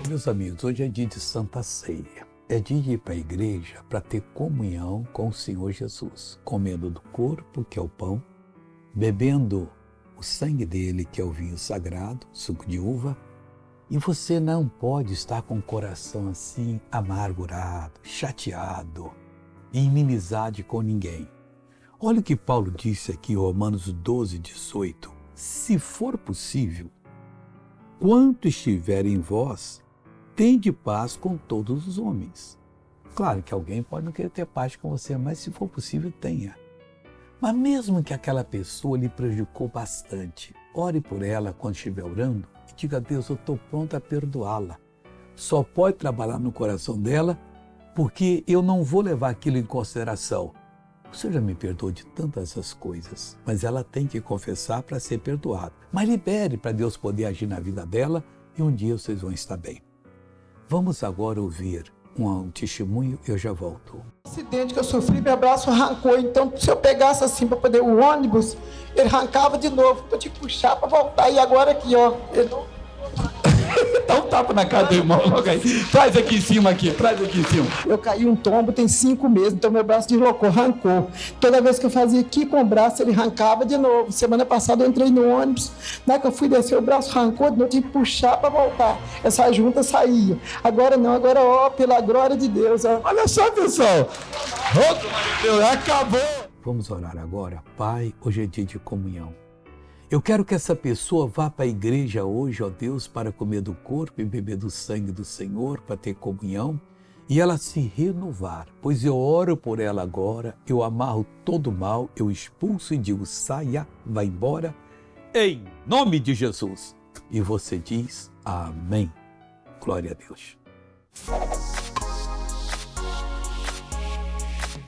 Meus amigos, hoje é dia de Santa Ceia. É dia de ir para a igreja para ter comunhão com o Senhor Jesus, comendo do corpo, que é o pão, bebendo o sangue dele, que é o vinho sagrado, suco de uva. E você não pode estar com o coração assim amargurado, chateado, em inimizade com ninguém. Olha o que Paulo disse aqui em Romanos 12, 18. Se for possível, quanto estiver em vós, tende paz com todos os homens. Claro que alguém pode não querer ter paz com você, mas se for possível, tenha. Mas mesmo que aquela pessoa lhe prejudicou bastante, ore por ela quando estiver orando e diga a Deus, eu estou pronto a perdoá-la. Só pode trabalhar no coração dela porque eu não vou levar aquilo em consideração. O Senhor já me perdoou de tantas essas coisas, mas ela tem que confessar para ser perdoada. Mas libere para Deus poder agir na vida dela e um dia vocês vão estar bem. Vamos agora ouvir um testemunho e eu já volto. O acidente que eu sofri, meu braço arrancou, então se eu pegasse assim para poder o ônibus, ele arrancava de novo, eu tinha que puxar para voltar, e agora aqui, ó, ele não... Dá um tapa na cara do irmão logo aí. Traz aqui em cima aqui, traz aqui em cima. Eu caí um tombo tem 5 meses, então meu braço deslocou, arrancou. Toda vez que eu fazia aqui com o braço, ele arrancava de novo. Semana passada eu entrei no ônibus, na hora que eu fui descer, o braço arrancou, eu tinha que puxar para voltar. Essa junta saía. Agora não, agora ó, pela glória de Deus. Ó. Olha só, pessoal. Oh, Deus, acabou. Vamos orar agora. Pai, hoje é dia de comunhão. Eu quero que essa pessoa vá para a igreja hoje, ó Deus, para comer do corpo e beber do sangue do Senhor, para ter comunhão e ela se renovar. Pois eu oro por ela agora, eu amarro todo mal, eu expulso e digo, saia, vá embora, em nome de Jesus. E você diz, amém. Glória a Deus.